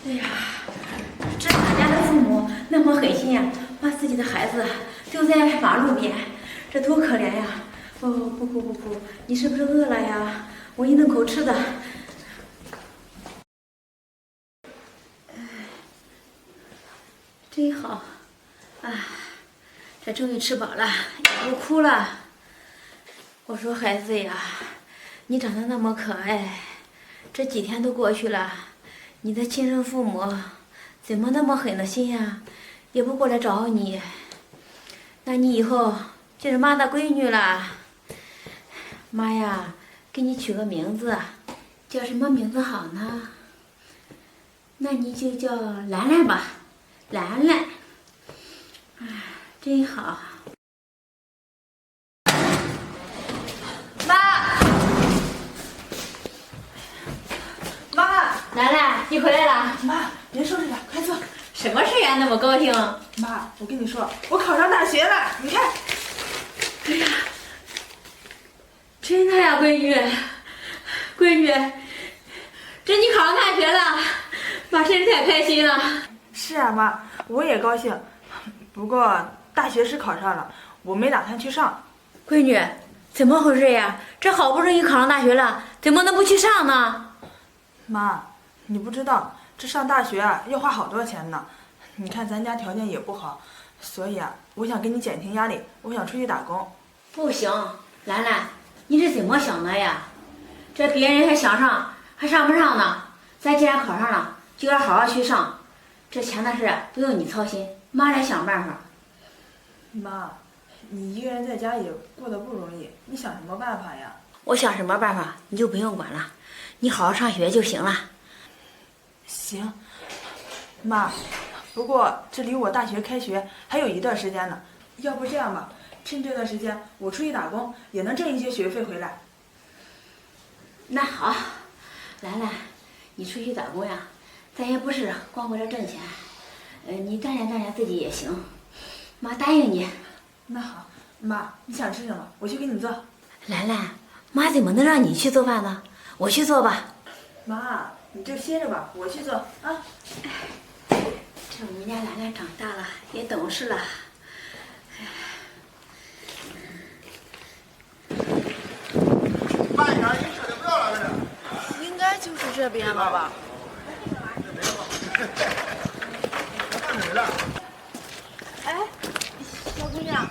哎呀，这哪家的父母那么狠心呀，把自己的孩子丢在马路边，这多可怜呀！哦，不，你是不是饿了呀？我给你弄口吃的。真好，啊，这终于吃饱了，也不哭了。我说孩子呀，你长得那么可爱，这几天都过去了，你的亲生父母怎么那么狠的心呀，也不过来找你？那你以后就是妈的闺女了。妈呀，给你取个名字，叫什么名字好呢？那你就叫兰兰吧，兰兰。哎，真好。妈，兰兰，你回来了。妈，别说这个，快坐。什么事呀？那么高兴？妈，我跟你说，我考上大学了，你看。哎呀，真的呀，闺女，闺女，这你考上大学了，妈真是太开心了。是啊，妈，我也高兴。不过大学是考上了，我没打算去上。闺女，怎么回事呀？这好不容易考上大学了，怎么能不去上呢？妈，你不知道，这上大学啊要花好多钱呢。你看咱家条件也不好，所以啊，我想给你减轻压力，我想出去打工。不行，兰兰，你是怎么想的呀？这别人还想上，还上不上呢？咱既然考上了，就要好好去上。这钱的事不用你操心，妈来想办法。妈，你一个人在家也过得不容易，你想什么办法呀？我想什么办法，你就不用管了，你好好上学就行了。行，妈，不过这离我大学开学还有一段时间呢，要不这样吧，趁这段时间我出去打工，也能挣一些学费回来。那好，兰兰，你出去打工呀，咱也不是光为了挣钱，你锻炼自己也行，妈答应你。那好，妈，你想吃什么，我去给你做。兰兰，妈怎么能让你去做饭呢？我去做吧。妈，你就歇着吧，我去做啊。这我们家兰兰长大了，也懂事了。慢点，你车就不要了，这应该就是这边了吧？看你了。哎，小姑娘，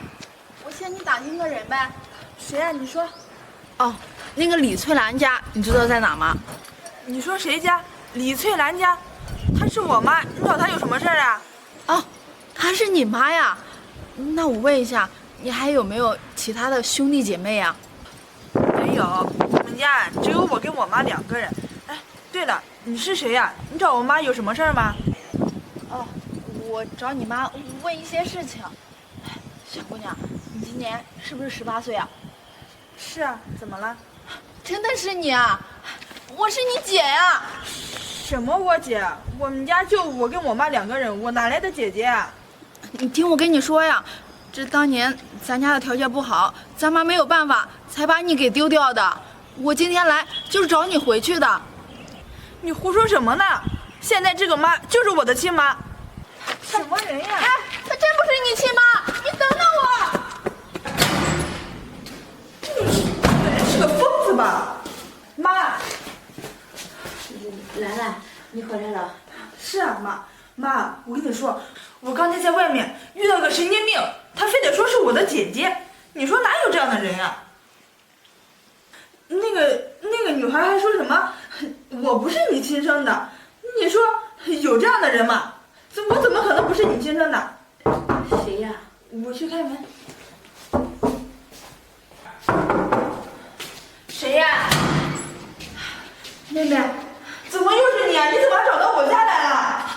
我请你打听个人呗。谁呀？你说。哦，那个李翠兰家，你知道在哪吗？你说谁家？李翠兰家？她是我妈，你找她有什么事儿啊？哦，她是你妈呀？那我问一下，你还有没有其他的兄弟姐妹呀？没有，我们家只有我跟我妈2个人。哎，对了，你是谁呀？你找我妈有什么事儿吗？哦，我找你妈问一些事情。小姑娘，你今年是不是18岁啊？是啊，怎么了？真的是你啊！我是你姐呀！什么我姐？我们家就我跟我妈2个人，我哪来的姐姐啊？你听我跟你说呀，这当年咱家的条件不好，咱妈没有办法才把你给丢掉的。我今天来就是找你回去的。你胡说什么呢？现在这个妈就是我的亲妈。什么人呀？哎，她真不是你亲妈！你等等我！这人是个疯子吧？妈。兰兰，你回来了。是啊，妈，我跟你说，我刚才在外面遇到个神经病，他非得说是我的姐姐，你说哪有这样的人啊？那个女孩还说什么我不是你亲生的，你说有这样的人吗？我怎么可能不是你亲生的？谁呀？我去开门。谁呀？妹妹，怎么又是你啊？你怎么找到我家来了？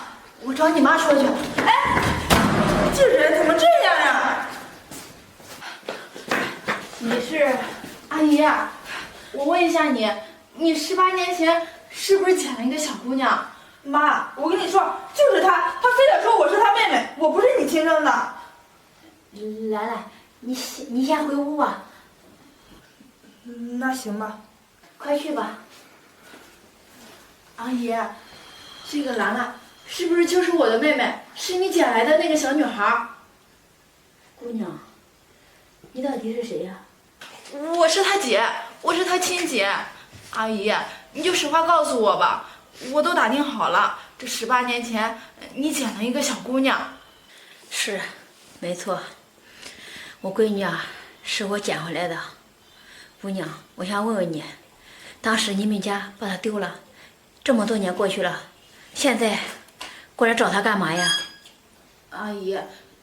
我找你妈说去。哎，这人怎么这样呀？你是阿姨啊？我问一下你，你18年前是不是捡了一个小姑娘？妈，我跟你说，就是他非得说我是他妹妹，我不是你亲生的。兰兰，你先回屋吧。那行吧。快去吧。阿姨，这个兰兰是不是就是我的妹妹？是你捡来的那个小女孩？姑娘，你到底是谁呀？我是她姐，我是她亲姐。阿姨，你就实话告诉我吧，我都打听好了，这18年前你捡了一个小姑娘。是，没错，我闺女啊，是我捡回来的。姑娘，我想问问你，当时你们家把她丢了，这么多年过去了，现在过来找她干嘛呀？阿姨，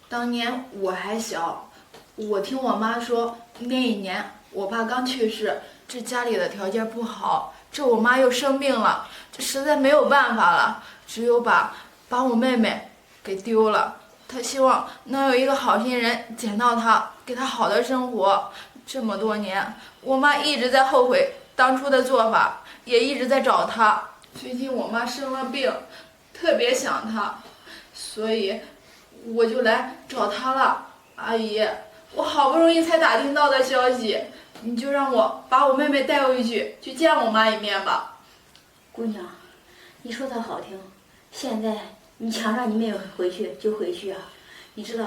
当年我还小，我听我妈说，那一年我爸刚去世，这家里的条件不好，这我妈又生病了，这实在没有办法了，只有把我妹妹给丢了。她希望能有一个好心人捡到她，给她好的生活。这么多年，我妈一直在后悔当初的做法，也一直在找她。最近我妈生了病，特别想她，所以我就来找她了。阿姨，我好不容易才打听到的消息，你就让我把我妹妹带回去，去见我妈一面吧。姑娘，你说的好听，现在你强让你妹妹回去就回去啊！你知道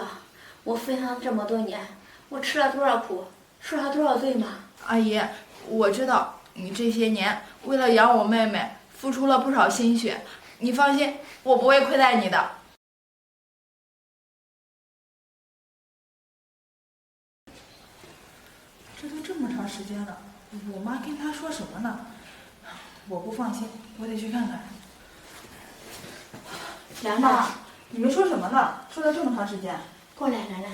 我分享这么多年，我吃了多少苦，受了多少罪吗？阿姨，我知道你这些年为了养我妹妹付出了不少心血，你放心，我不会亏待你的。这都这么长时间了，我妈跟她说什么呢？我不放心，我得去看看。兰兰，妈，你们说什么呢？说了这么长时间。过来，兰兰。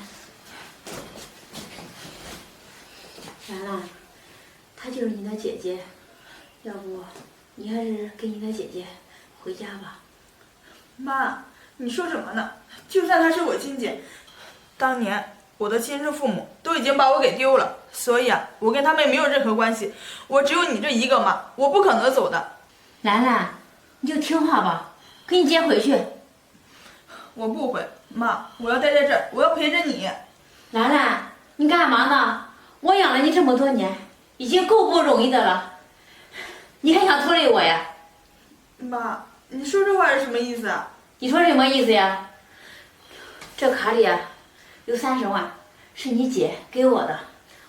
兰兰，她就是你的姐姐，要不你还是跟你的姐姐回家吧。妈，你说什么呢？就算她是我亲姐，当年我的亲生父母都已经把我给丢了，所以啊，我跟他们没有任何关系，我只有你这一个妈，我不可能走的。兰兰，你就听话吧，跟你姐回去。我不回，妈，我要待在这儿，我要陪着你。兰兰，你干嘛呢？我养了你这么多年，已经够不容易的了，你还想拖累我呀？妈，你说这话是什么意思啊？你说什么意思呀？这卡里啊，有30万，是你姐给我的。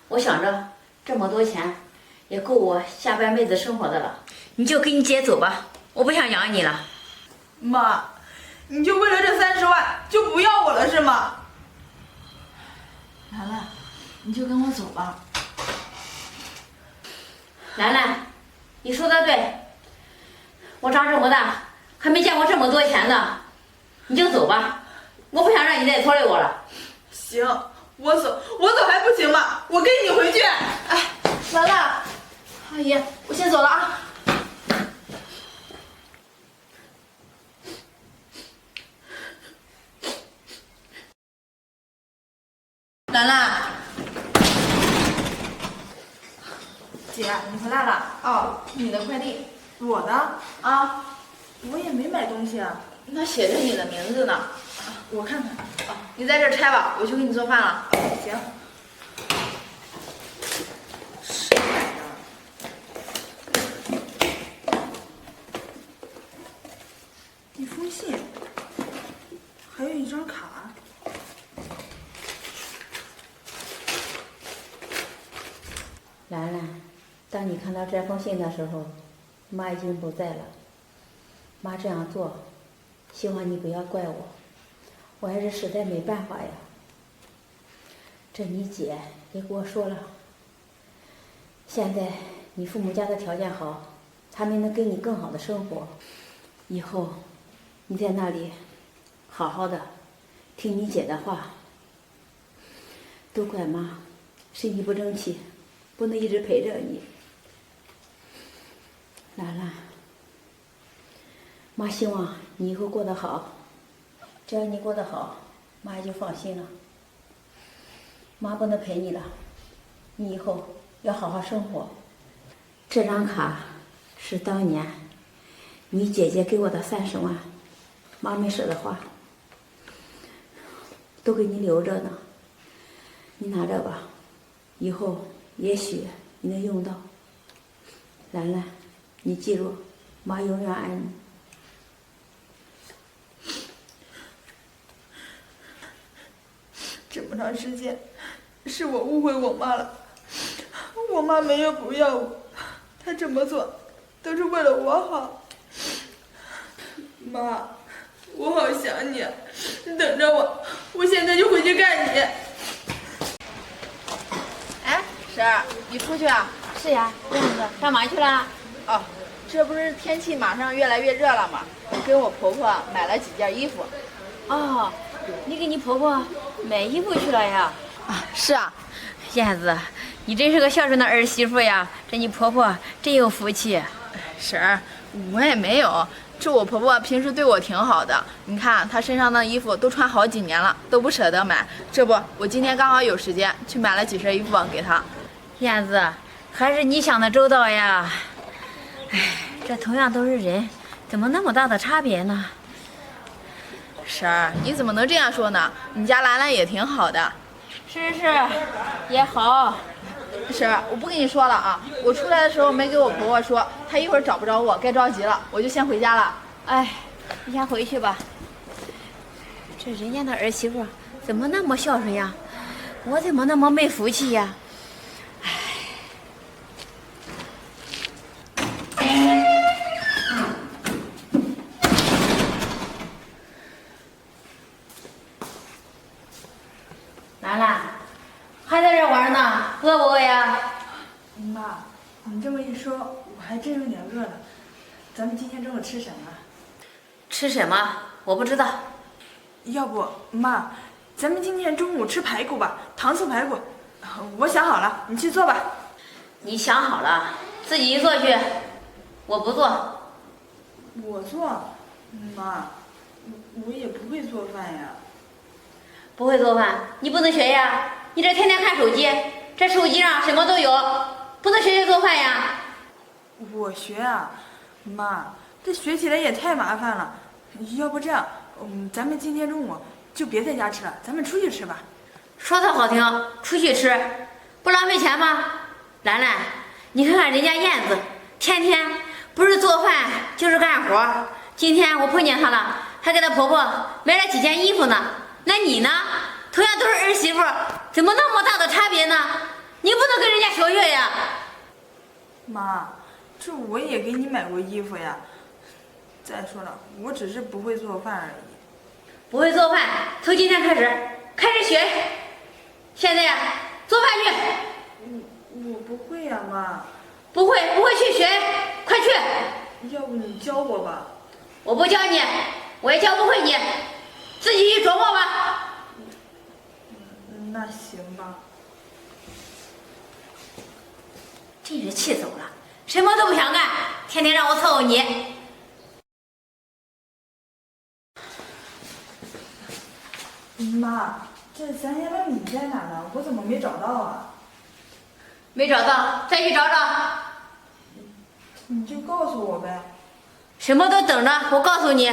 我想着这么多钱，也够我下半辈子生活的了。你就跟你姐走吧，我不想养你了。妈，你就为了这30万就不要我了是吗？兰兰，你就跟我走吧。兰兰，你说的对，我长这么大还没见过这么多钱呢，你就走吧，我不想让你再拖累我了。行，我走还不行吗？我跟你回去。哎，兰兰，阿姨，我先走了啊。兰兰，姐，你回来了。哦，你的快递我的？啊，我也没买东西啊。那写着你的名字呢。我看看。你在这儿拆吧，我去给你做饭了。行。什么玩意儿？一封信，还有一张卡。兰兰，当你看到这封信的时候，妈已经不在了。妈这样做，希望你不要怪我，我还是实在没办法呀。这你姐也跟我说了，现在你父母家的条件好，他们能给你更好的生活。以后你在那里好好的听你姐的话，都怪妈身体不争气，不能一直陪着你。兰兰，妈希望你以后过得好，只要你过得好，妈也就放心了。妈不能陪你了，你以后要好好生活。这张卡是当年你姐姐给我的30万，妈没舍得花，都给你留着呢，你拿着吧，以后也许你能用到。兰兰，你记住，妈永远爱你。长时间，是我误会我妈了。我妈没有不要我，她这么做都是为了我好。妈，我好想你，你等着我，我现在就回去看你。哎，婶儿，你出去啊？是呀，燕子，干嘛去了？哦，这不是天气马上越来越热了吗？我给我婆婆买了几件衣服。哦，你给你婆婆买衣服去了呀？啊，是啊。燕子，你真是个孝顺的儿媳妇呀！这你婆婆真有福气。婶儿，我也没有，这我婆婆平时对我挺好的。你看她身上的衣服都穿好几年了，都不舍得买。这不，我今天刚好有时间，去买了几身衣服给她。燕子，还是你想的周到呀。哎，这同样都是人，怎么那么大的差别呢？婶儿，你怎么能这样说呢？你家兰兰也挺好的。是，也好。婶儿，我不跟你说了啊，我出来的时候没给我婆婆说，她一会儿找不着我，该着急了，我就先回家了。哎，你先回去吧。这人家的儿媳妇怎么那么孝顺呀？我怎么那么没福气呀？兰兰，还在这玩呢，饿不饿呀？妈，你这么一说，我还真有点饿了。咱们今天中午吃什么？吃什么？我不知道。要不，妈，咱们今天中午吃排骨吧，糖醋排骨。我想好了，你去做吧。你想好了，自己做去，我不做。我做，妈，我也不会做饭呀。不会做饭，你不能学呀！你这天天看手机，这手机上什么都有，不能学做饭呀！我学啊，妈，这学起来也太麻烦了。要不这样，咱们今天中午就别在家吃了，咱们出去吃吧。说的好听，出去吃，不浪费钱吗？兰兰，你看看人家燕子，天天不是做饭就是干活。今天我碰见她了，还给她婆婆买了几件衣服呢。那你呢？同样都是儿媳妇，怎么那么大的差别呢？你不能跟人家学学呀！妈，这我也给你买过衣服呀。再说了，我只是不会做饭而已。不会做饭，从今天开始学。现在呀，做饭去。我不会呀，妈。不会去学，快去！要不你教我吧？我不教你，我也教不会你，自己去琢磨吧。那行吧。真是气死我了，什么都不想干，天天让我伺候你。妈，这咱家的米在哪呢？我怎么没找到啊？没找到，再去找找。你就告诉我呗。什么都等着，我告诉你。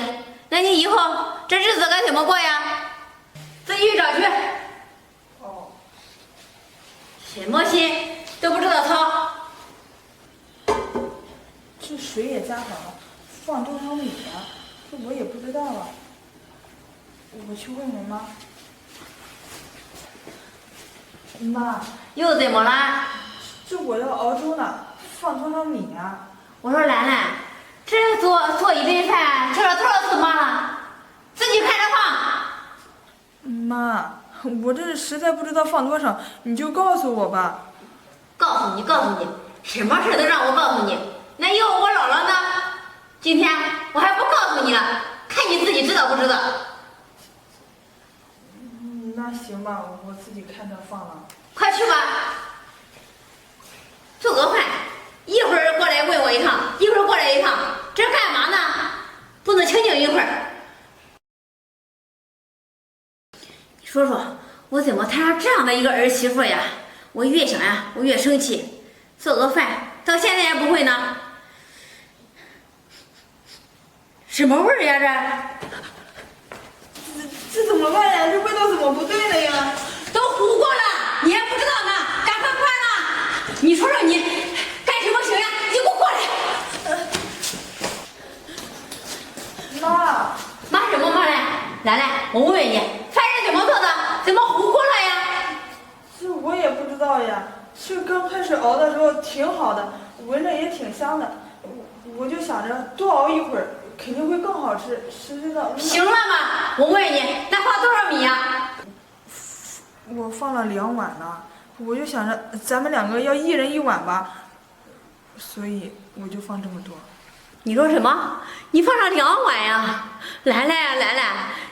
那你以后这日子该怎么过呀？自己去找去。哦。什么心都不知道操。这水也加好了，放多少米啊？这我也不知道啊。我去问问妈。妈，又怎么了？这我要熬粥呢，放多少米啊？我说兰兰，这做一顿饭叫了多少次妈了，自己看着放。妈，我这实在不知道放多少，你就告诉我吧。告诉你，什么事都让我告诉你。那以后我老了呢？今天我还不告诉你了，看你自己知道不知道。那行吧，我自己看着放了。快去吧，做个饭，一会儿过来问我一趟，一会儿过来一趟，这干嘛呢？不能清静一会儿。你说说，我怎么摊上这样的一个儿媳妇呀？我越想呀，我越生气。做个饭到现在也不会呢，什么味儿呀这怎么办呀？这味道怎么不对了呀？都糊过了，你还不知道呢？赶快关了！你说说你干什么行呀？你给我过来！妈，妈什么妈嘞？兰兰，我问问你，饭是怎么做的？怎么糊过了呀？我也不知道呀，是刚开始熬的时候挺好的，闻着也挺香的，我就想着多熬一会儿肯定会更好吃，谁知道行了吗？我问你，那放多少米呀？我放了2碗呢，我就想着咱们2个要1人1碗吧，所以我就放这么多。你说什么？你放上2碗呀？兰兰呀，兰兰，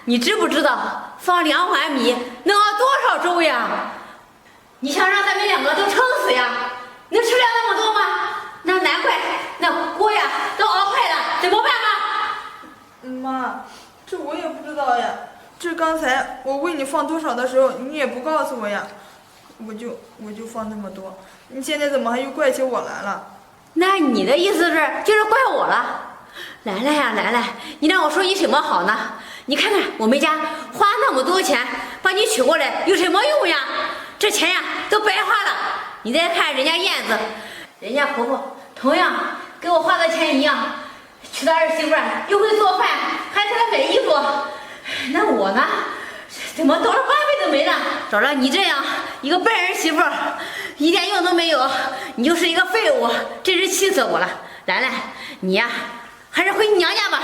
你知不知道放2碗米能熬多少粥呀？你想让咱们2个都撑死呀？能吃了那么多吗？那难怪那锅呀都熬坏了，怎么办嘛？妈，这我也不知道呀。这刚才我问你放多少的时候，你也不告诉我呀，我就放那么多。你现在怎么还又怪起我来了？那你的意思就是怪我了？兰兰呀，兰兰，你让我说你什么好呢？你看看我们家花那么多钱把你娶过来有什么用呀？这钱呀都白花了。你再看人家燕子，人家婆婆同样给我花的钱一样，娶的儿媳妇又会做饭，还给她买衣服。那我呢，怎么倒了8辈子霉了？找了你这样一个笨儿媳妇，一点用都没有，你就是一个废物，真是气死我了。兰兰，你呀，还是回你娘家吧，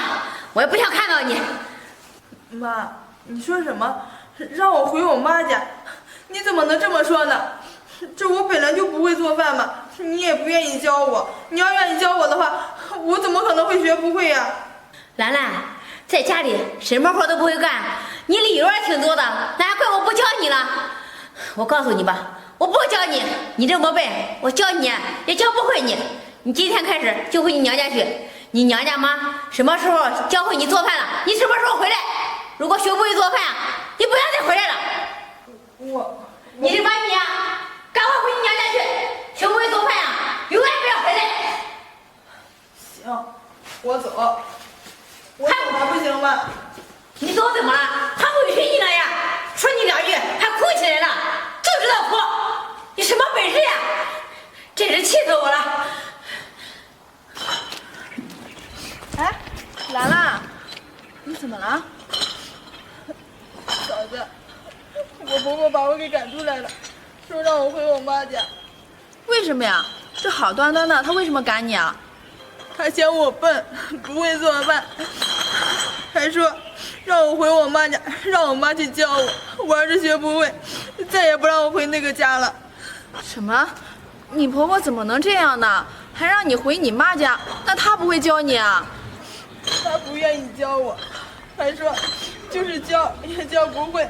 我也不想看到你。妈，你说什么？让我回我妈家？你怎么能这么说呢？这我本来就不会做饭嘛，你也不愿意教我。你要愿意教我的话，我怎么可能会学不会呀？兰兰，在家里什么活都不会干，你理论挺多的，难怪我不教你了。我告诉你吧，我不教你，你这么笨，我教你也教不会你。你今天开始就回你娘家去，你娘家妈什么时候教会你做饭了，你什么时候回来。如果学不会做饭，你不要再回来了。你这把米啊，赶快回你娘家去，学不会做饭啊，永远不要回来。行，我走。我走还不行吗？你走怎么了？还委屈你了呀？说你2句还哭起来了，就知道哭。你什么本事呀？真是气死我了！哎，兰兰，你怎么了？嫂子，我婆婆把我给赶出来了，说让我回我妈家。为什么呀？这好端端的，她为什么赶你啊？她嫌我笨，不会做饭，还说让我回我妈家，让我妈去教我。我要是学不会，再也不让我回那个家了。什么？你婆婆怎么能这样呢？还让你回你妈家？那她不会教你啊？她不愿意教我，还说就是教也教不会，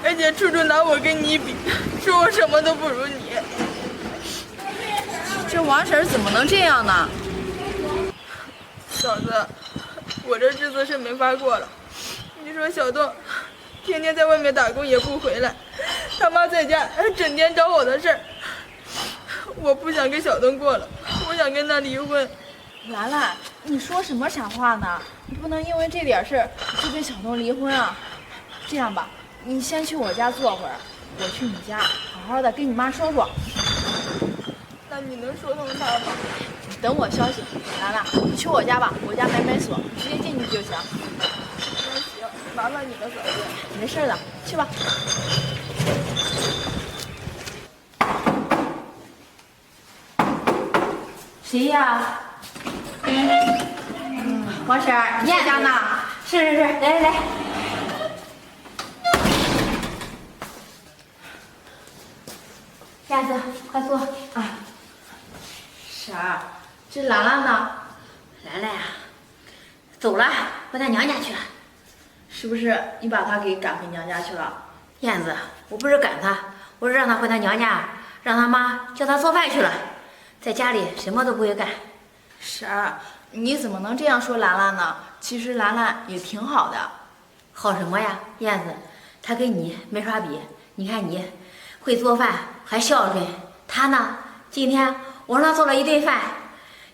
而且处处拿我跟你比，说我什么都不如你。这王婶怎么能这样呢？嫂子，我这日子是没法过了。你说小东天天在外面打工也不回来，他妈在家整天找我的事儿。我不想跟小东过了，我想跟他离婚。兰兰，你说什么傻话呢？你不能因为这点事儿就跟小东离婚啊！这样吧，你先去我家坐会儿，我去你家好好的跟你妈说说。那你能说通他吗？等我消息。兰兰，你去我家吧，我家门锁，你直接进去就行。那行，麻烦你了，嫂子。没事的，去吧。谁呀？王婶儿，你在家呢？是，来。燕子，快坐啊！婶儿，这兰兰呢？兰兰呀，走了，回她娘家去了。是不是你把她给赶回娘家去了？燕子，我不是赶她，我是让她回她娘家，让她妈叫她做饭去了，在家里什么都不会干。婶儿，你怎么能这样说兰兰呢？其实兰兰也挺好的。好什么呀，燕子，她跟你没法比。你看你会做饭，还孝顺，她呢，今天我让她做了一顿饭，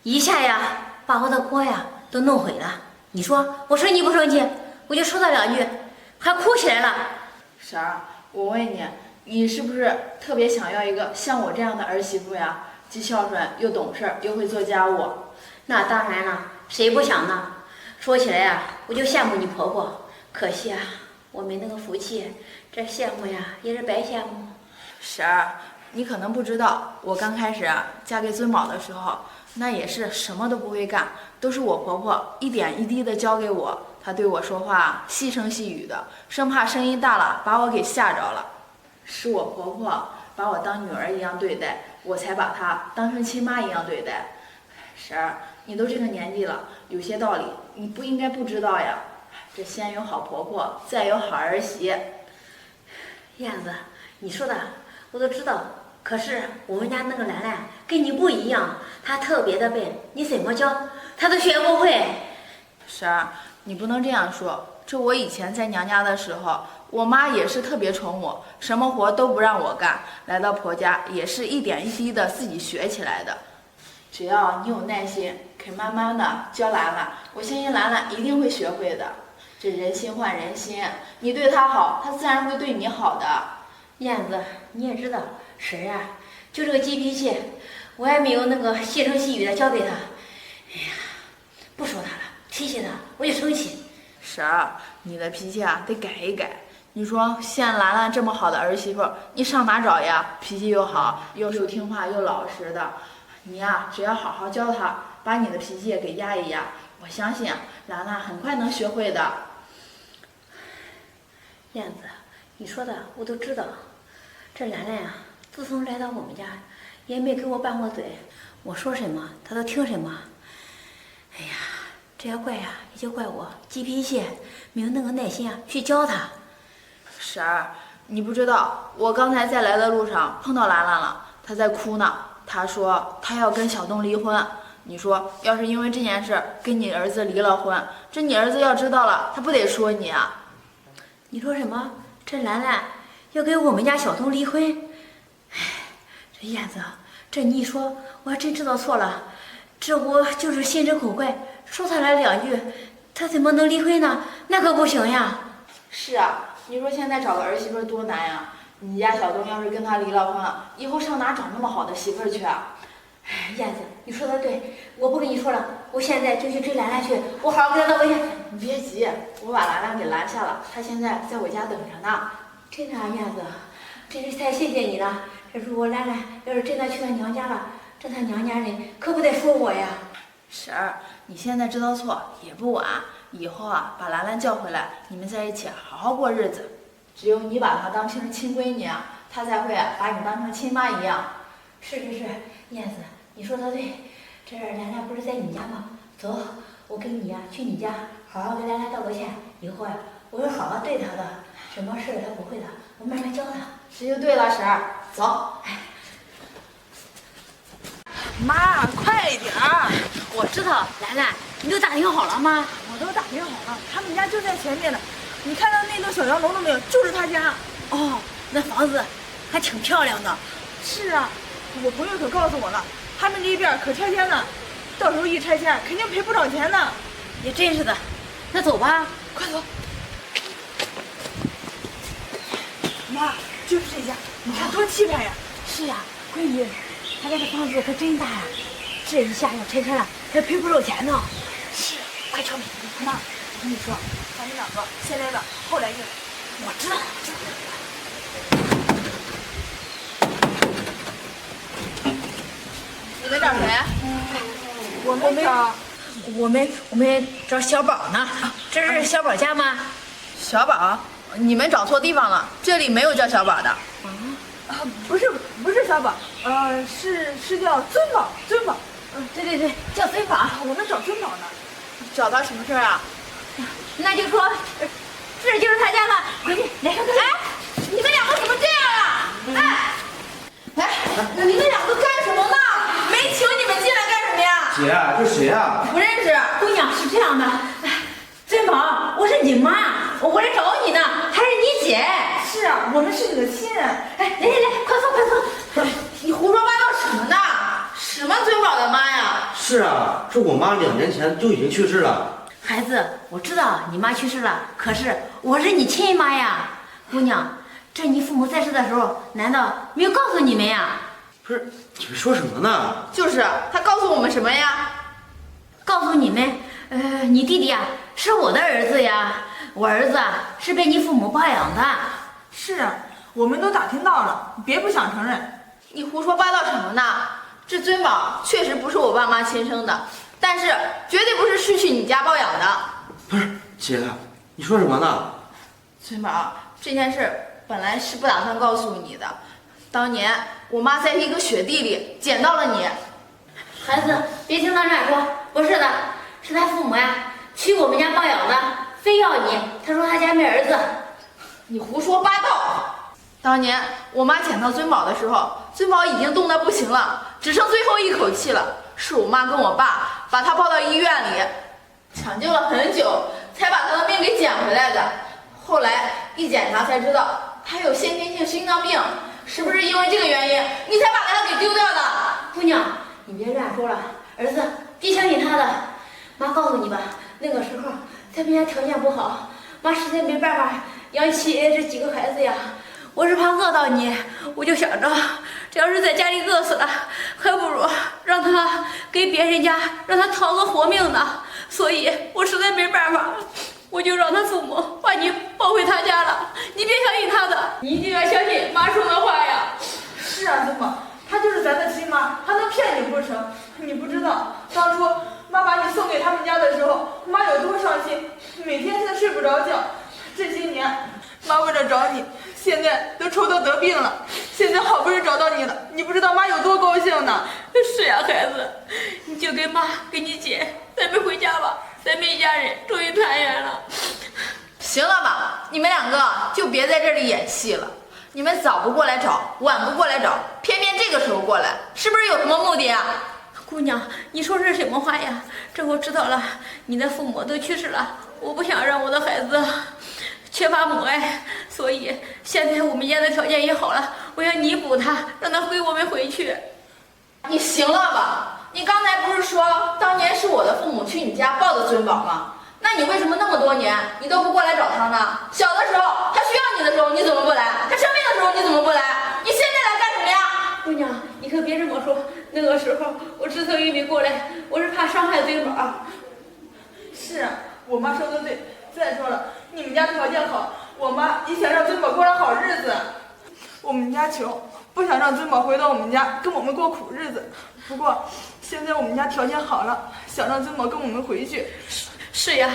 一下呀把我的锅呀都弄毁了。你说我生气不生气？我就说她2句，还哭起来了。婶儿，我问你，你是不是特别想要一个像我这样的儿媳妇呀？既孝顺又懂事又会做家务。那当然了，谁不想呢？说起来呀，我就羡慕你婆婆，可惜啊，我没那个福气，这羡慕呀也是白羡慕。婶儿，你可能不知道，我刚开始嫁给尊宝的时候，那也是什么都不会干，都是我婆婆一点一滴的教给我。她对我说话细声细语的，生怕声音大了把我给吓着了。是我婆婆把我当女儿一样对待，我才把她当成亲妈一样对待。婶儿，你都这个年纪了，有些道理你不应该不知道呀。这先有好婆婆，再有好儿媳。燕子，你说的我都知道，可是我们家那个兰兰跟你不一样，她特别的笨，你怎么教她都学不会。婶儿，你不能这样说。这我以前在娘家的时候，我妈也是特别宠我，什么活都不让我干。来到婆家也是一点一滴的自己学起来的。只要你有耐心，肯慢慢的教兰兰，我相信兰兰一定会学会的。这人心换人心，你对她好，她自然会对你好的。燕子，你也知道，婶儿呀，就这个急脾气，我还没有那个细声细语的教给她。哎呀，不说她了，提起她我就生气。婶儿，你的脾气得改一改。你说现兰兰这么好的儿媳妇，你上哪找呀？脾气又好，又听话又老实的，你只要好好教她，把你的脾气给压一压，我相信兰兰很快能学会的。燕子，你说的我都知道。这兰兰呀，自从来到我们家，也没给我拌过嘴，我说什么她都听什么。哎呀，这要怪呀，也就怪我急脾气，没有那个耐心去教她。婶儿，你不知道，我刚才在来的路上碰到兰兰了，她在哭呢。她说她要跟小东离婚。你说，要是因为这件事跟你儿子离了婚，这你儿子要知道了，他不得说你啊？你说什么？这兰兰要跟我们家小东离婚？哎，这燕子，这你一说，我还真知道错了。这我就是心直口快，说他来两句，他怎么能离婚呢？那可不行呀！是啊，你说现在找个儿媳妇多难呀！你家小东要是跟他离了婚，以后上哪找那么好的媳妇去啊？哎，燕子，你说的对，我不跟你说了，我现在就去追兰兰去，我好好跟她道个歉。你别急，我把兰兰给拦下了，她现在在我家等着呢。真的啊，燕子，真是太谢谢你了。这如果兰兰要是真的去她娘家了，这她娘家人可不得说我呀。婶儿，你现在知道错也不晚，以后把兰兰叫回来，你们在一起好好过日子。只有你把她当成亲闺女，她才会把你当成亲妈一样。是，燕子，你说的对。这兰兰不是在你家吗？走，我跟你去你家好好跟兰兰道个歉。以后我会好好对她的，什么事她不会的，我慢慢教她。这就对了，婶儿，走。妈，快点儿！我知道，兰兰，你都打听好了吗？我都打听好了，他们家就在前面呢。你看到那栋小洋楼了没有？就是他家。哦，那房子还挺漂亮的。是啊，我朋友可告诉我了，他们这边可拆迁了，到时候一拆迁肯定赔不少钱呢。也真是的，那走吧，快走！妈，就是这家，你看多气派呀！是呀，闺女，他这个房子可真大呀，这一下要拆迁了，还赔不少钱呢。是，快敲门！妈，我跟你说，咱们两个先来了，后来硬。我知道。你们找谁？我们找小宝呢。这是小宝家吗？小宝，你们找错地方了，这里没有叫小宝的。不是小宝，是叫尊宝，尊宝。对，叫尊宝。我们找尊宝呢。找他什么事儿啊？那就说，这就是他家了。闺女，来看看。哎，你们两个怎么这样啊？哎，你们两个干什么呢？没请你们进来干什么呀？姐，这谁呀？不认识。姑娘是这样的，尊宝，我是你妈，我来找你呢，还是你姐。是啊，我们是你的亲人。哎，来，快坐。你胡说八道什么呢？什么尊宝的妈呀？是啊，这我妈2年前就已经去世了。孩子，我知道你妈去世了，可是我是你亲妈呀。姑娘，这你父母在世的时候，难道没有告诉你们呀？不是，你们说什么呢？就是他告诉我们什么呀？告诉你们，你弟弟是我的儿子呀。我儿子是被你父母包养的。是啊，我们都打听到了，别不想承认。你胡说八道什么呢？这尊宝确实不是我爸妈亲生的，但是绝对不是去你家包养的。不是姐，你说什么呢？尊宝，这件事本来是不打算告诉你的。当年我妈在一个雪地里捡到了你。孩子，别听他乱说，不是的，是他父母呀，去我们家包养的，非要你。他说他家没儿子。你胡说八道！当年我妈捡到尊宝的时候，尊宝已经冻得不行了，只剩最后一口气了。是我妈跟我爸把他抱到医院里，抢救了很久，才把他的命给捡回来的。后来一检查才知道他有先天性心脏病，是不是因为这个原因，你才把他给丢掉的？姑娘，你别乱说了，儿子，别相信他的。妈告诉你吧，那个时候咱们家条件不好，妈实在没办法养起这几个孩子呀。我是怕饿到你，我就想着，这要是在家里饿死了，还不如让他给别人家，让他讨个活命呢。所以我实在没办法，我就让他父母把你抱回他家了。你别相信他的，你一定要相信妈说的话呀。是啊，尊宝，她就是咱的亲妈，她能骗你不成？你不知道，当初妈把你送给他们家的时候，妈有多伤心，每天现在睡不着觉。这些年，妈为了找你，现在都愁得病了。现在好不容易找到你了，你不知道妈有多高兴呢。是呀，孩子，你就跟妈跟你姐，咱们回家吧，咱们一家人终于团圆了。行了吧，你们两个就别在这里演戏了。你们早不过来找，晚不过来找，偏偏这个时候过来，是不是有什么目的啊？姑娘，你说这是什么话呀？这我知道了，你的父母都去世了，我不想让我的孩子缺乏母爱，所以现在我们家的条件也好了，我要弥补他，让他回我们回去。你行了吧？你刚才不是说当年是我的父母去你家抱的尊宝吗？那你为什么那么多年你都不过来找他呢？小的时候他需要你的时候你怎么不来？他生病的时候你怎么不来？你现在来干什么呀？姑娘，你可别这么说，那个时候我之所以没过来，我是怕伤害尊宝。是啊，我妈说的对。再说了，你们家条件好，我妈也想让尊宝过上好日子。我们家穷，不想让尊宝回到我们家跟我们过苦日子。不过现在我们家条件好了，想让尊宝跟我们回去。是呀，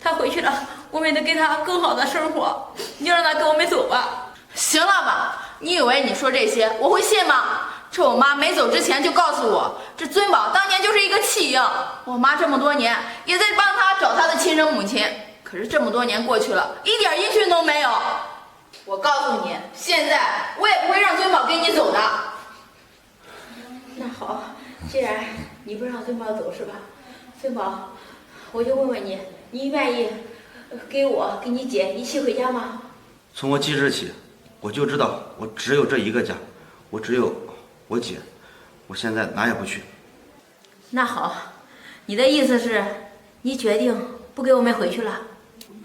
他回去了，我们得给他更好的生活。你就让他跟我们走吧。行了吧？你以为你说这些我会信吗？这我妈没走之前就告诉我，这尊宝当年就是一个弃婴。我妈这么多年也在帮他找他的亲生母亲，可是这么多年过去了，一点音讯都没有。我告诉你，现在我也不会让尊宝跟你走的。那好，既然你不让尊宝走是吧？尊宝，我就问问你，你愿意给我跟你姐一起回家吗？从我记事起，我就知道我只有这一个家，我只有我姐，我现在哪也不去。那好，你的意思是，你决定不给我们回去了？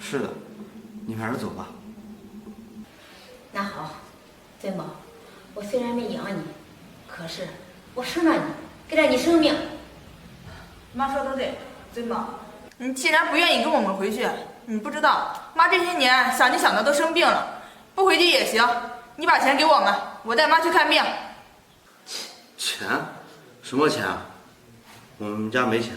是的，你们还是走吧。那好，尊宝，我虽然没养你，可是我生了你，给了你生命。妈说的对，尊宝，你既然不愿意跟我们回去，你不知道妈这些年想你想的都生病了，不回去也行。你把钱给我们，我带妈去看病。钱？什么钱啊？我们家没钱。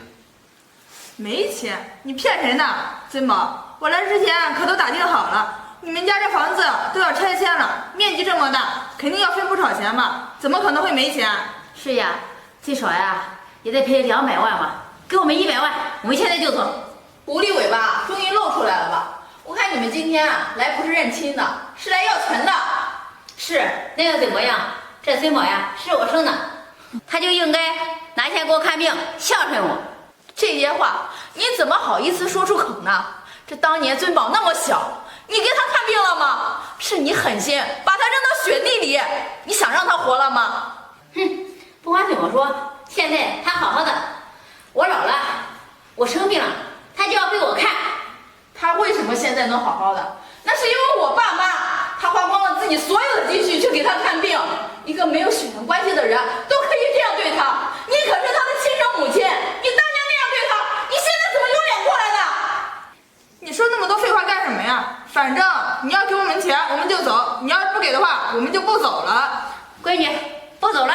没钱？你骗谁呢？尊宝，我来之前可都打听好了，你们家这房子都要拆迁了，面积这么大，肯定要分不少钱吧？怎么可能会没钱？是呀，最少呀也得赔200万吧，给我们100万，我们现在就走。狐狸尾巴终于露出来了吧？我看你们今天啊来不是认亲的，是来要钱的。是，那又怎么样？这尊宝呀是我生的，他就应该拿钱给我看病，孝顺我。这些话你怎么好意思说出口呢？这当年尊宝那么小，你给他看病了吗？是你狠心把他扔到雪地里，你想让他活了吗？哼，不管怎么说，现在他好好的，我老了，我生病了，他就要给我看。他为什么现在能好好的？那是因为我爸妈，他花光了自己所有的积蓄去给他看病。一个没有血缘关系的人都可以这样对他，你可是他的亲生母亲，你当年那样对他，你现在怎么有脸过来的？你说那么多废话干什么呀？反正你要给我们钱，我们就走；你要是不给的话，我们就不走了。闺女，不走了。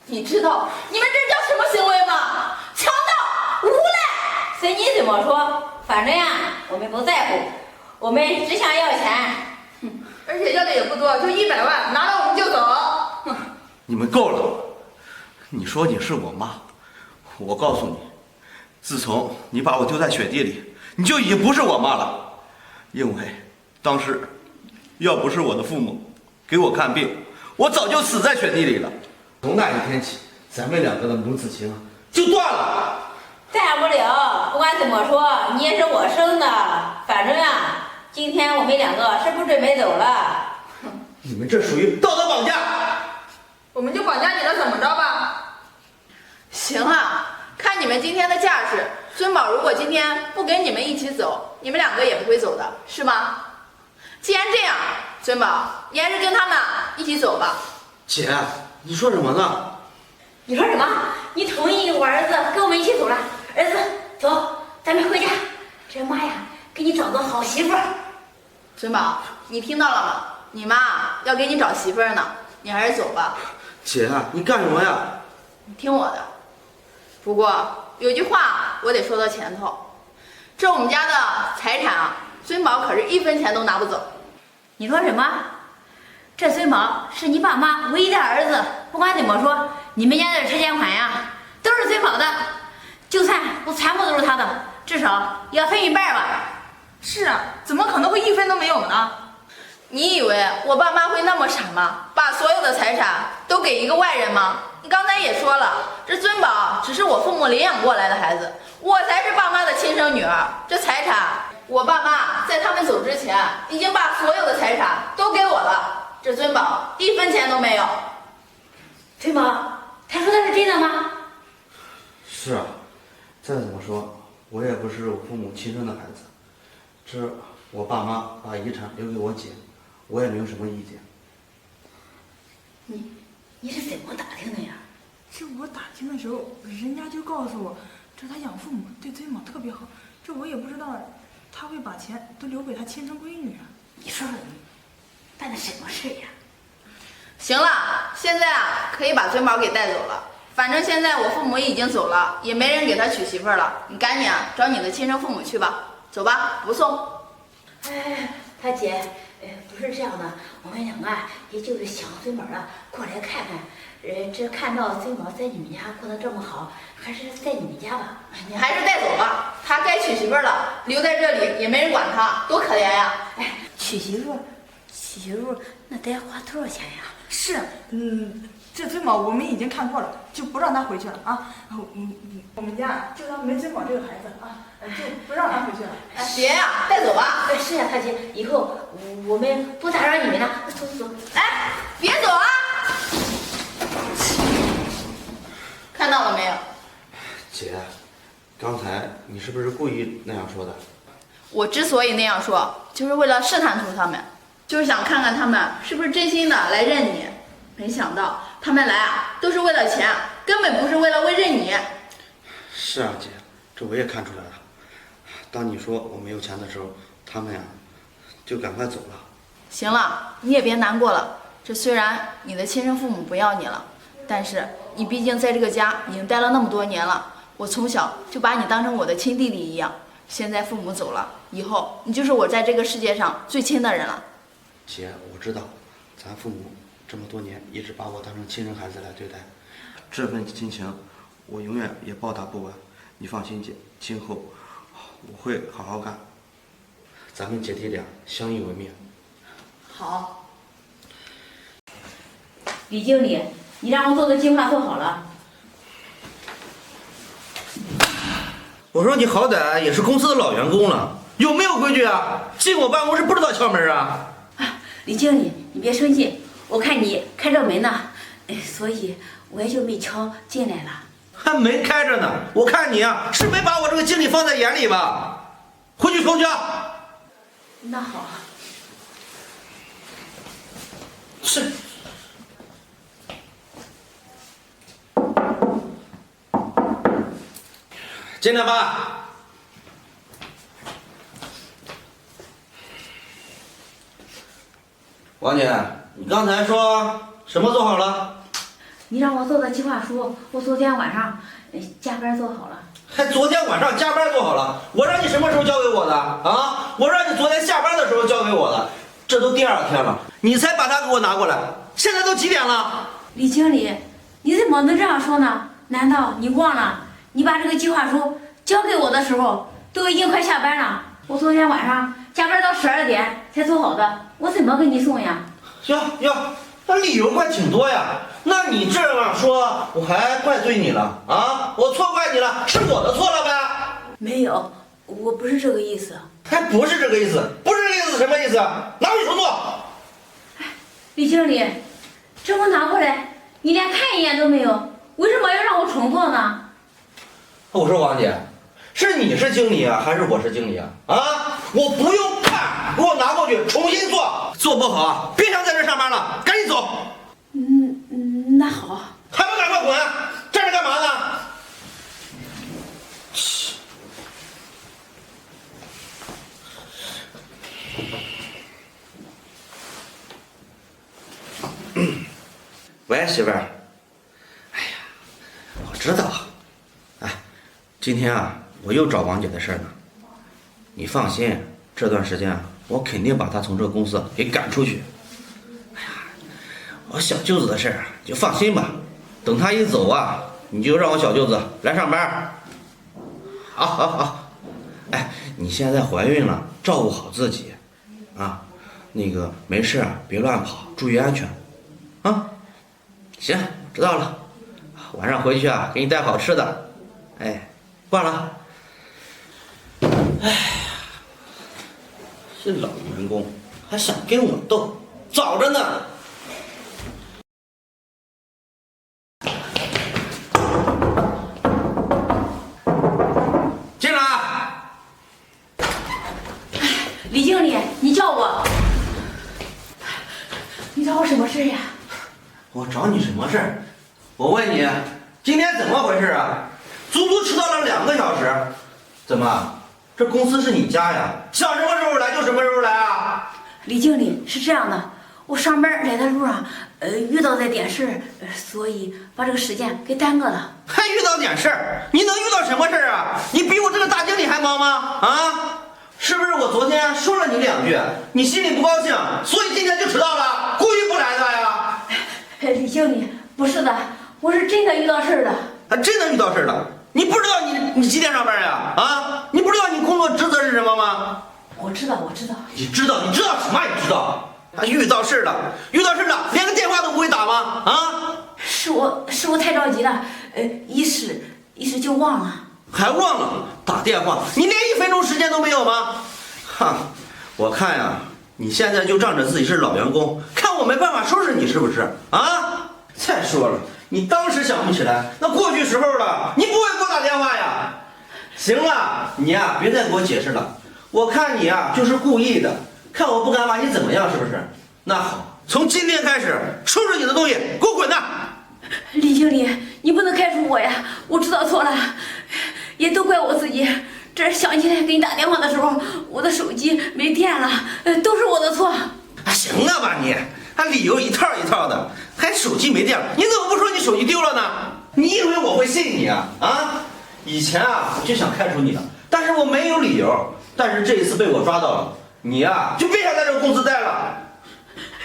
你知道你们这叫什么行为吗？强盗、无赖！随你怎么说，反正呀，我们不在乎，我们只想要钱。而且要的也不多，就100万，拿了我们就走。你们够了！你说你是我妈，我告诉你，自从你把我丢在雪地里，你就已经不是我妈了。因为当时要不是我的父母给我看病，我早就死在雪地里了。从那一天起，咱们两个的母子情就断了。大不了，不管怎么说，你也是我生的。反正呀，今天我们两个是不准备走了。你们这属于道德绑架。我们就绑架你了，怎么着吧？行啊，看你们今天的架势，尊宝如果今天不跟你们一起走，你们两个也不会走的，是吗？既然这样，尊宝，你还是跟他们一起走吧。姐，你说什么呢？你说什么？你同意我儿子跟我们一起走了？儿子，走，咱们回家。这妈呀，给你找个好媳妇儿。尊宝，你听到了吗？你妈要给你找媳妇儿呢，你还是走吧。姐，你干什么呀？你听我的。不过有句话我得说到前头，这我们家的财产啊，尊宝可是1分钱都拿不走。你说什么？这孙宝是你爸妈唯一的儿子，不管怎么说，你们家的持钱款呀，都是孙宝的，就算不全部都是他的，至少也要分一半吧。是啊，怎么可能会1分都没有呢？你以为我爸妈会那么傻吗？把所有的财产都给一个外人吗？你刚才也说了，这尊宝只是我父母领养过来的孩子，我才是爸妈的亲生女儿。这财产，我爸妈在他们走之前已经把所有的财产都给我了。这尊宝1分钱都没有。崔宝，他说的是真的吗？是啊，再怎么说，我也不是我父母亲生的孩子，这我爸妈把遗产留给我姐，我也没有什么意见。你是怎么打听的呀？这我打听的时候，人家就告诉我，这他养父母对尊宝特别好，这我也不知道他会把钱都留给他亲生闺女啊。你说说你办的什么事呀？行了，现在啊可以把尊宝给带走了。反正现在我父母已经走了，也没人给他娶媳妇儿了。你赶紧啊找你的亲生父母去吧。走吧，不送。哎，他姐，不是这样的，我们两个啊，也就是想孙宝啊过来看看，这看到孙宝在你们家过得这么好，还是在你们家吧。你还是带走吧，他该娶媳妇儿了，留在这里也没人管他，多可怜呀！哎，娶媳妇那得花多少钱呀？是，这尊宝我们已经看过了，就不让他回去了啊。我们家就当没尊宝这个孩子啊，就不让他回去了。哎，别呀，带走吧。哎，是呀，他姐，以后我们不打扰你们了，走走走。哎，别走啊！看到了没有？姐，刚才你是不是故意那样说的？我之所以那样说，就是为了试探出他们，就是想看看他们是不是真心的来认你。没想到他们来啊，都是为了钱，根本不是为了认你。是啊，姐，这我也看出来了。当你说我没有钱的时候，他们呀就赶快走了。行了，你也别难过了。这虽然你的亲生父母不要你了，但是你毕竟在这个家已经待了那么多年了。我从小就把你当成我的亲弟弟一样。现在父母走了，以后你就是我在这个世界上最亲的人了。姐，我知道，咱父母这么多年一直把我当成亲生孩子来对待，这份亲情我永远也报答不完。你放心，姐，今后我会好好干，咱们姐弟俩相依为命。好，李经理，你让我做的计划做好了。我说你好歹也是公司的老员工了，有没有规矩啊？进我办公室不知道敲门啊？李经理，你别生气，我看你开着门呢，所以我也就没敲进来了。还没开着呢，我看你啊是没把我这个经理放在眼里吧？回去封家。那好。是。进来吧。王姐，你刚才说什么做好了？你让我做的计划书，我昨天晚上加班做好了。还昨天晚上加班做好了？我让你什么时候交给我的啊？我让你昨天下班的时候交给我的，这都第2天了，你才把它给我拿过来。现在都几点了？李经理，你怎么能这样说呢？难道你忘了你把这个计划书交给我的时候都已经快下班了？我昨天晚上加班到12点才做好的，我怎么给你送呀？哟，那理由怪挺多呀。那你这样说，我还怪罪你了啊？我错怪你了，是我的错了呗？没有，我不是这个意思。还不是这个意思？不是这个意思什么意思？拿回手做。李经理，这我拿过来，你连看一眼都没有，为什么要让我重做呢？我说王姐，是你是经理啊，还是我是经理啊？啊，我不用看，给我拿过去重新做，做不好别想在这上班了，赶紧走。那好。还不赶快滚！站着干嘛呢？喂，媳妇儿。哎呀，我知道。哎，今天啊，我又找王姐的事儿呢。你放心，这段时间啊，我肯定把她从这个公司给赶出去。哎呀，我小舅子的事儿就放心吧，等他一走啊，你就让我小舅子来上班。好。哎，你现在怀孕了，照顾好自己啊。那个没事啊，别乱跑，注意安全啊。行，知道了。晚上回去啊，给你带好吃的。哎，挂了。哎呀，这老员工还想跟我斗，早着呢。进来。李经理，你叫我，你找我什么事呀？我找你什么事儿？我问你，今天怎么回事啊？足足迟到了2个小时，怎么？这公司是你家呀？想什么时候来就什么时候来啊？李经理，是这样的，我上班来的路上，遇到这点事，所以把这个时间给耽搁了。还遇到点事儿？你能遇到什么事儿啊？你比我这个大经理还忙吗？啊？是不是我昨天说了你2句，你心里不高兴，所以今天就迟到了，故意不来的呀？李经理，不是的，我是真的遇到事儿了。还真的遇到事儿了？你不知道你几点上班呀？啊？你不知道你工作职责是什么吗？我知道。你知道什么？你知道？遇到事了，连个电话都不会打吗？啊？是我太着急了，一时就忘了。还忘了打电话？你连1分钟时间都没有吗？哈，我看呀，你现在就仗着自己是老员工，看我没办法收拾你是不是？啊？再说了，你当时想不起来，那过去时候了，你不会给我打电话呀？行了，你呀，别再给我解释了。我看你呀，就是故意的，看我不敢把你怎么样，是不是？那好，从今天开始，收拾你的东西，给我滚蛋！李经理，你不能开除我呀！我知道错了，也都怪我自己。这想起来给你打电话的时候，我的手机没电了，都是我的错。行了吧你，还理由一套一套的，还手机没电了，你怎么不说你手机丢了呢？你以为我会信你啊？啊！以前啊，我就想开除你了，但是我没有理由。但是这一次被我抓到了，你呀，就别想在这个公司待了。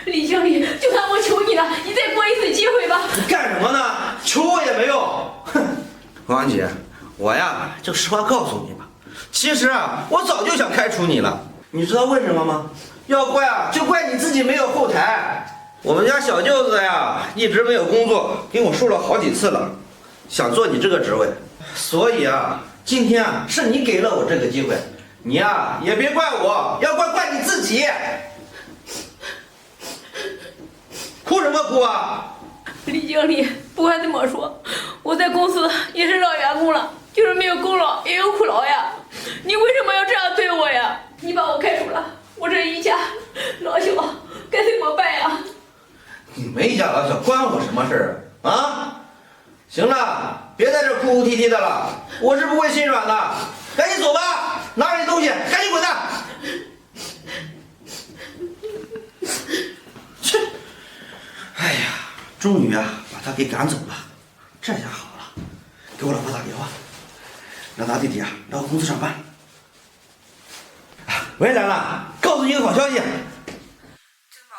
李经理，就算我求你了，你再给我一次机会吧。你干什么呢？求我也没用。哼，王姐，我呀就实话告诉你吧，其实啊，我早就想开除你了。你知道为什么吗？要怪啊，就怪你自己没有后台。我们家小舅子呀，一直没有工作，给我说了好几次了，想做你这个职位。所以啊，今天啊，是你给了我这个机会。你呀，也别怪我，要怪你自己。哭什么哭啊？李经理，不管怎么说，我在公司也是老员工了，就是没有功劳也有苦劳呀。你为什么要这样对我呀？你把我开除了，我这一家老小该怎么办呀？你没一家老小，关我什么事儿啊？行了，别在这哭哭啼啼的了，我是不会心软的。赶紧走吧，拿着你东西，赶紧滚蛋！终于啊把他给赶走了。这下好了，给我老婆打电话，让他弟弟啊来我公司上班。喂，兰兰，告诉你个好消息。珍宝，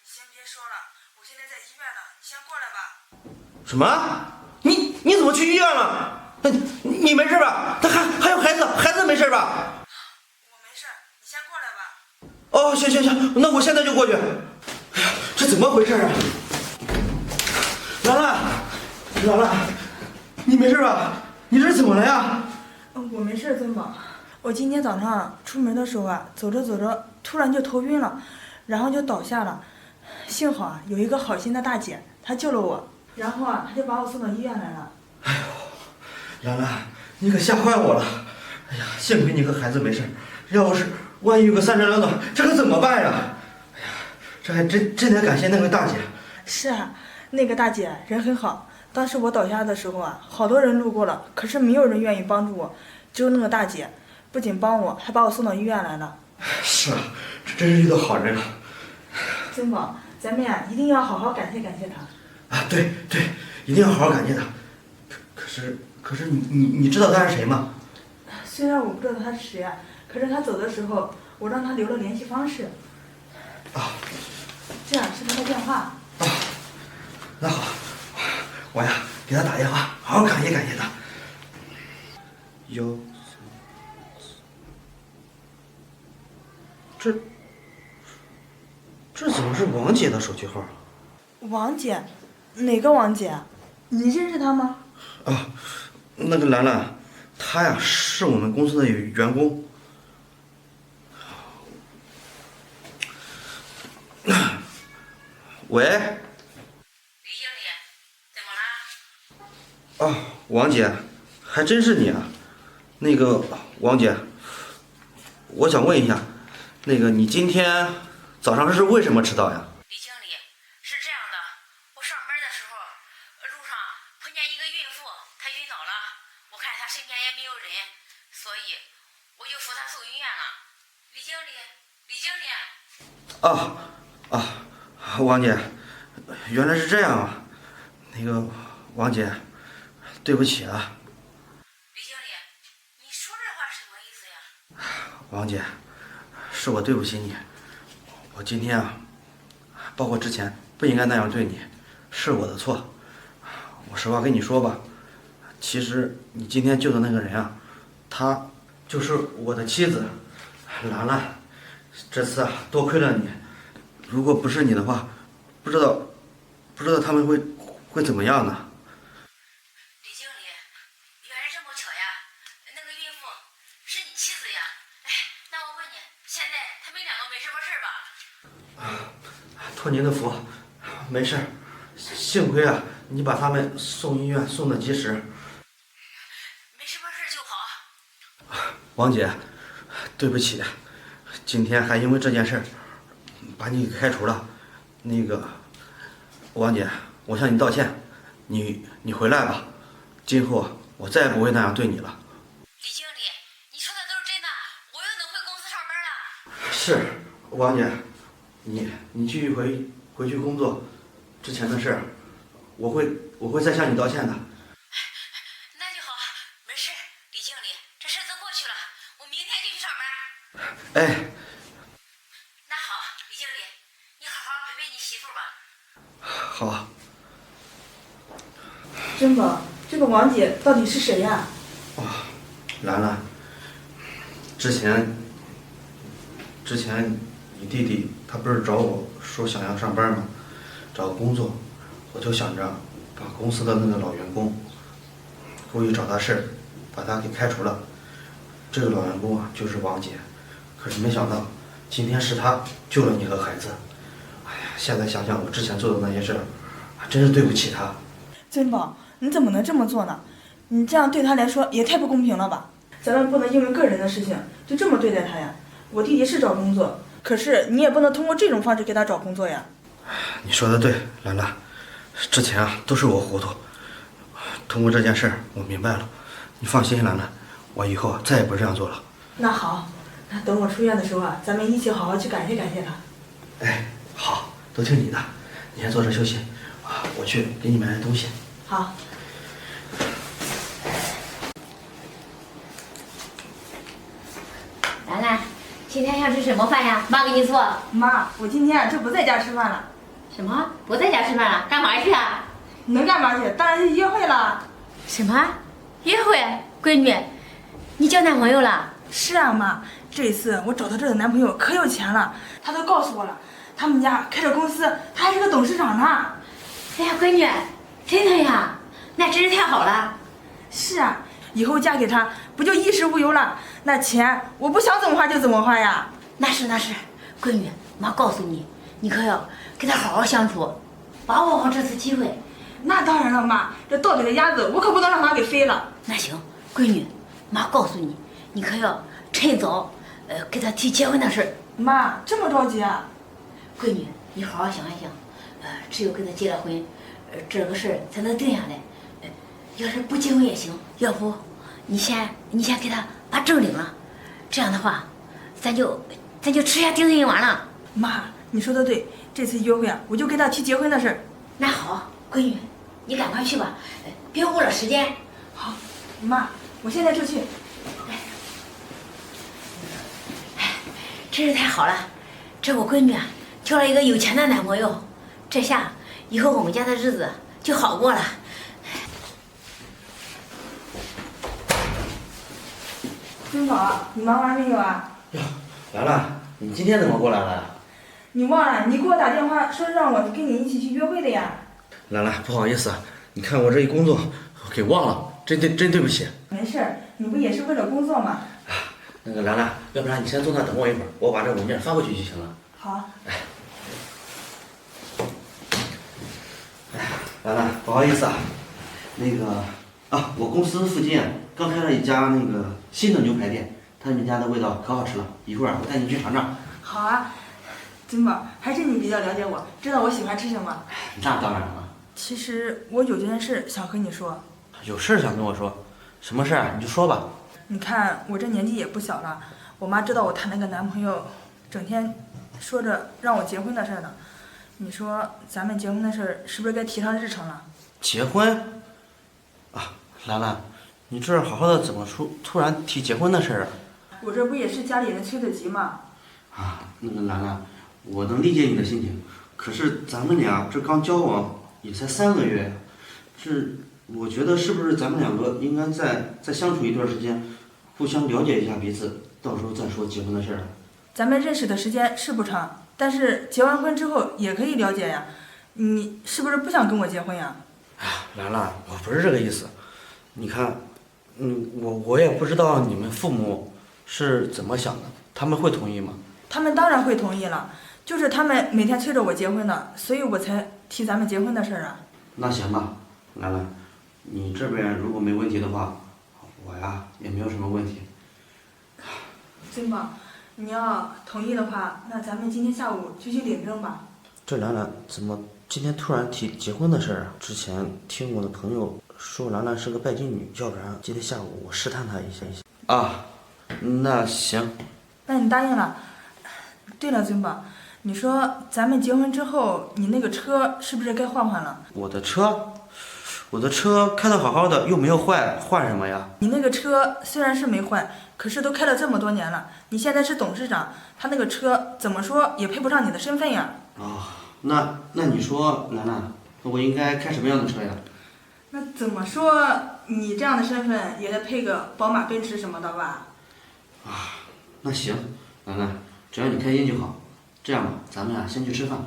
你先别说了，我现在在医院呢，你先过来吧。什么？你怎么去医院了？你没事吧？他还有孩子，孩子没事吧？我没事，你先过来吧。哦，行，那我现在就过去。哎呀，这怎么回事啊？兰兰，你没事吧？你这是怎么了呀？我没事，珍宝。我今天早上出门的时候啊，走着走着，突然就头晕了，然后就倒下了。幸好啊，有一个好心的大姐，她救了我，然后啊，她就把我送到医院来了。哎呦，兰兰，你可吓坏我了！哎呀，幸亏你和孩子没事，要是万一有个三长两短，这可怎么办呀？哎呀，这还真得感谢那位大姐。是啊，那个大姐人很好。当时我倒下的时候啊，好多人路过了，可是没有人愿意帮助我，只有那个大姐，不仅帮我，还把我送到医院来了。是啊，这真是遇到好人了。珍宝，咱们呀一定要好好感谢她。啊，对，一定要好好感谢她。可是你知道她是谁吗？虽然我不知道她是谁啊，可是她走的时候，我让她留了联系方式。啊，这样是她的电话。啊，那好，我呀给她打电话，好好感谢她。这怎么是王姐的手机号？王姐？哪个王姐？你认识她吗？啊，那个兰兰，她呀是我们公司的员工。喂。李经理，怎么了？啊，王姐，还真是你啊！那个王姐，我想问一下，那个你今天早上是为什么迟到呀？李经理，是这样的，我上班的时候，路上碰见一个孕妇，她晕倒了，我看她身边也没有人，所以我就扶她送医院了。李经理，王姐，原来是这样啊！那个王姐，对不起啊。李经理，你说这话什么意思呀？王姐，是我对不起你，我今天啊，包括之前不应该那样对你，是我的错。我实话跟你说吧，其实你今天救的那个人啊，她就是我的妻子，兰兰。这次啊，多亏了你，如果不是你的话，不知道他们会怎么样呢？李经理，原来这么巧呀！那个孕妇是你妻子呀？哎，那我问你，现在他们两个没什么事吧？托您的福，没事儿。幸亏啊，你把他们送医院送得及时。没什么事就好。王姐，对不起，今天还因为这件事儿把你给开除了。那个，王姐，我向你道歉，你回来吧，今后我再也不会那样对你了。李经理，你说的都是真的，我又能回公司上班了。是，王姐，你继续回去工作，之前的事儿，我会再向你道歉的。那就好，没事，李经理，这事都过去了，我明天就去上班。哎，那好，李经理，你好好陪陪你媳妇吧。好。珍宝，这个王姐到底是谁呀？兰兰，之前你弟弟他不是找我说想要上班吗？找工作，我就想着把公司的那个老员工故意找他事儿，把他给开除了。这个老员工啊，就是王姐。可是没想到，今天是他救了你和孩子。哎呀，现在想想我之前做的那些事儿，真是对不起他。珍宝，你怎么能这么做呢？你这样对他来说也太不公平了吧？咱们不能因为个人的事情就这么对待他呀。我弟弟是找工作，可是你也不能通过这种方式给他找工作呀。你说的对，兰兰，之前啊都是我糊涂。通过这件事儿，我明白了。你放心，兰兰，我以后再也不这样做了。那好，那等我出院的时候啊，咱们一起好好去感谢感谢他。哎，好，都听你的，你先坐着休息，我去给你买点东西。好。兰兰，今天想吃什么饭呀？妈给你做。妈，我今天就不在家吃饭了。什么？不在家吃饭了？干嘛去啊？能干嘛去？当然是约会了。什么？约会？闺女，你交男朋友了？是啊，妈，这一次我找到这个男朋友可有钱了，他都告诉我了，他们家开着公司，他还是个董事长呢。哎呀，闺女，真的呀？那真是太好了。是啊，以后嫁给他不就衣食无忧了？那钱我不想怎么花就怎么花呀。那是，闺女，妈告诉你，你可要跟他好好相处，把握好这次机会。那当然了，妈，这倒给的鸭子我可不能让它给飞了。那行，闺女，妈告诉你，你可要趁早，给他提结婚的事儿。妈，这么着急啊？闺女，你好好想一想，只有跟他结了婚，这个事儿才能定下来。要是不结婚也行，要不你先给他把证领了，这样的话，咱就吃下定心丸了。妈，你说的对，这次约会啊，我就跟他提结婚的事儿。那好，闺女，你赶快去吧，别误了时间。好，妈，我现在就去。真是太好了，这我闺女啊，交了一个有钱的男朋友，这下以后我们家的日子就好过了。尊宝，你忙完没有啊？哟，兰兰，你今天怎么过来了呀？你忘了，你给我打电话说让我跟你一起去约会的呀。兰兰，不好意思啊，你看我这一工作给忘了，真对不起。没事儿，你不也是为了工作吗？那个兰兰，要不然你先坐那等我一会儿，我把这文件发过去就行了。好。兰兰，不好意思啊，我公司附近刚开了一家那个新的牛排店，他们家的味道可好吃了，一会儿我带你去尝尝。好啊，尊宝，还是你比较了解我，知道我喜欢吃什么。那当然了。其实我有件事想和你说。有事想跟我说？什么事啊？你就说吧。你看我这年纪也不小了，我妈知道我谈了个男朋友，整天说着让我结婚的事儿呢。你说咱们结婚的事儿是不是该提上日程了？结婚？啊，兰兰，你这好好的怎么突然提结婚的事儿啊？我这不也是家里人催得急吗？啊，那个兰兰，我能理解你的心情，可是咱们俩这刚交往也才3个月，我觉得是不是咱们两个应该再相处一段时间，互相了解一下彼此，到时候再说结婚的事儿。咱们认识的时间是不长，但是结完婚之后也可以了解呀。你是不是不想跟我结婚呀？兰兰，我不是这个意思。你看，我也不知道你们父母是怎么想的，他们会同意吗？他们当然会同意了，就是他们每天催着我结婚呢，所以我才提咱们结婚的事儿啊。那行吧，兰兰，你这边如果没问题的话，我呀也没有什么问题。尊宝，你要同意的话，那咱们今天下午就去领证吧。这兰兰怎么今天突然提结婚的事儿啊？之前听我的朋友说兰兰是个拜金女，要不然今天下午我试探她一下。啊，那行。那你答应了。对了，尊宝，你说咱们结婚之后，你那个车是不是该换了？我的车开得好好的，又没有坏，换什么呀？你那个车虽然是没坏，可是都开了这么多年了，你现在是董事长，他那个车怎么说也配不上你的身份呀。那你说，兰兰，我应该开什么样的车呀？那怎么说，你这样的身份也得配个宝马、奔驰什么的吧？那行，兰兰，只要你开心就好。这样吧，咱们先去吃饭，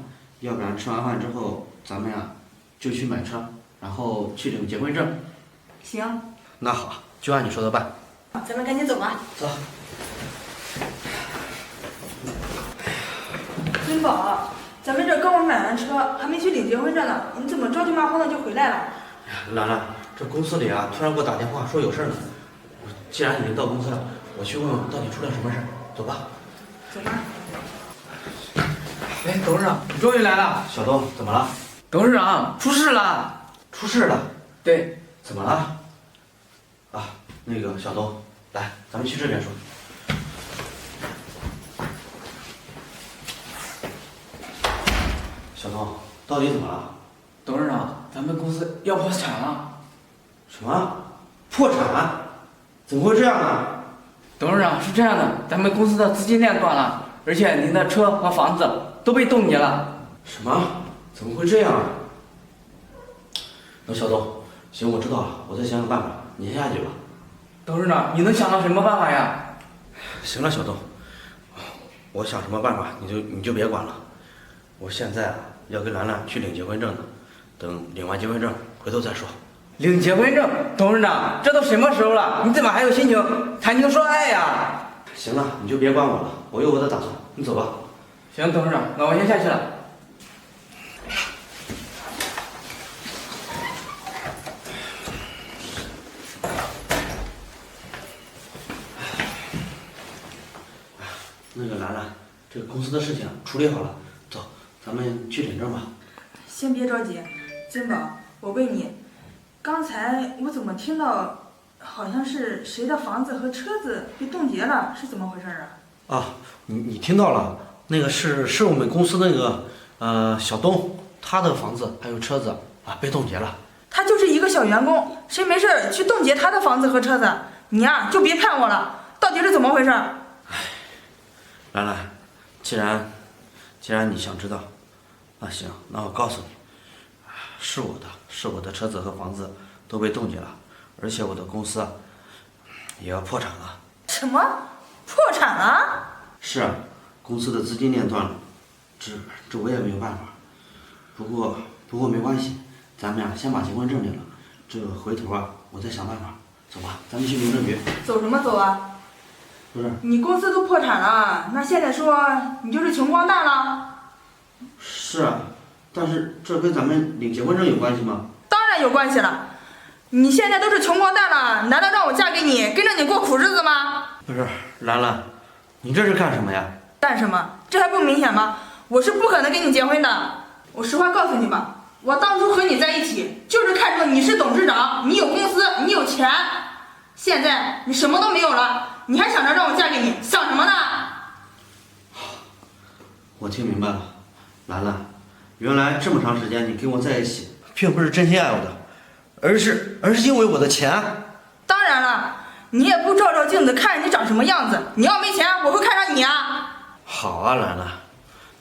要不然吃完饭之后，咱们就去买车，然后去领结婚证。行。那好，就按你说的办。咱们赶紧走吧。走。尊宝，咱们这刚买完车，还没去领结婚证呢，你怎么着急忙慌的就回来了？兰兰，这公司里突然给我打电话说有事呢。既然已经到公司了，我去问问到底出了什么事。走吧。走吧。哎，董事长，你终于来了。小东，怎么了？董事长，出事了。出事了？对。怎么了？那个小东，来，咱们去这边说。小东，到底怎么了？董事长，咱们公司要破产了。什么？破产？怎么会这样呢？董事长，是这样的，咱们公司的资金链断了，而且您的车和房子都被冻结了。什么？怎么会这样啊？那小东，行，我知道了，我再想想办法，你先下去吧。董事长，你能想到什么办法呀？行了，小东，我想什么办法你就别管了。我现在啊要跟兰兰去领结婚证呢，等领完结婚证回头再说。领结婚证？董事长，这都什么时候了，你怎么还有心情谈情说爱呀？行了，你就别管我了，我有我的打算，你走吧。行，董事长，那我先下去了。那个兰兰，这个公司的事情处理好了，走，咱们去领证吧。先别着急，金宝，我问你，刚才我怎么听到好像是谁的房子和车子被冻结了，是怎么回事啊？啊，你听到了，那个是我们公司那个小东，他的房子还有车子啊被冻结了。他就是一个小员工，谁没事去冻结他的房子和车子？你呀就别骗我了，到底是怎么回事？兰兰，既然你想知道，那行，那我告诉你，是我的车子和房子都被冻结了，而且我的公司也要破产了。什么？破产了？是啊，公司的资金链断了，这我也没有办法。不过没关系，咱们呀先把结婚证领了，这个回头啊我再想办法。走吧，咱们去民政局。走什么走啊？不是，你公司都破产了，那现在说你就是穷光蛋了？是啊，但是这跟咱们领结婚证有关系吗？当然有关系了。你现在都是穷光蛋了，难道让我嫁给你，跟着你过苦日子吗？不是，兰兰，你这是干什么呀？干什么？这还不明显吗？我是不可能跟你结婚的。我实话告诉你吧，我当初和你在一起，就是看中你是董事长，你有公司，你有钱。现在你什么都没有了，你还想着让我嫁给你，想什么呢？我听明白了，兰兰，原来这么长时间你跟我在一起，并不是真心爱我的，而是因为我的钱。当然了，你也不照照镜子看你长什么样子，你要没钱，我会看上你啊。好啊，兰兰，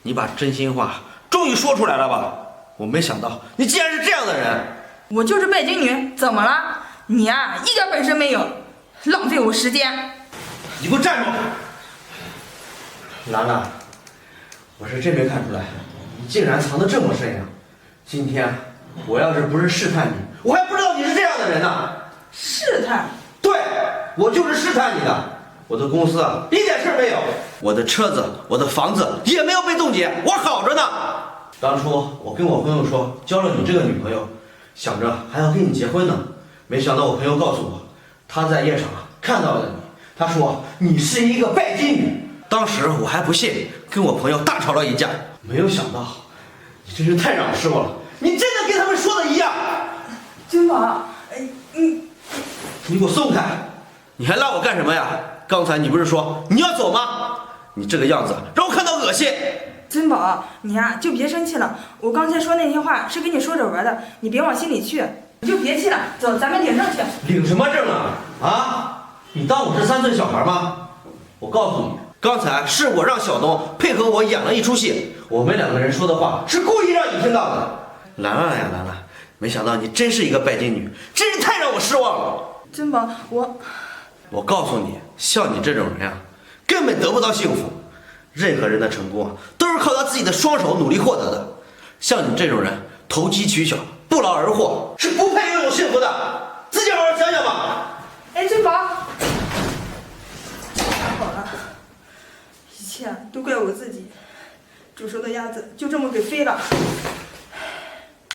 你把真心话终于说出来了吧？我没想到你竟然是这样的人。我就是拜金女，怎么了？你呀，一点本事没有，浪费我时间。你给我站住！兰兰，我是真没看出来，你竟然藏得这么深呀！今天我要是不是试探你，我还不知道你是这样的人呢。试探？对，我就是试探你的。我的公司啊，一点事没有，我的车子、我的房子也没有被冻结，我好着呢。当初我跟我朋友说交了你这个女朋友，想着还要跟你结婚呢，没想到我朋友告诉我，他在夜场看到了你，他说你是一个拜金女。当时我还不信，跟我朋友大吵了一架，没有想到你真是太让我失望了，你真的跟他们说的一样。金宝，你给我松开！你还拉我干什么呀？刚才你不是说你要走吗？你这个样子让我看到恶心。金宝，你呀就别生气了，我刚才说那些话是跟你说着玩的，你别往心里去，你就别气了，走，咱们领证去。领什么证啊？啊？你当我是3岁小孩吗？我告诉你，刚才是我让小东配合我演了一出戏，我们2个人说的话是故意让你听到的。兰兰呀，兰兰，没想到你真是一个拜金女，真是太让我失望了。金宝，我告诉你，像你这种人呀，根本得不到幸福。任何人的成功啊，都是靠他自己的双手努力获得的。像你这种人，投机取巧、不劳而获，是不配拥有幸福的。自己好好想想吧。哎，金宝，好了，一切都怪我自己，煮熟的鸭子就这么给飞了。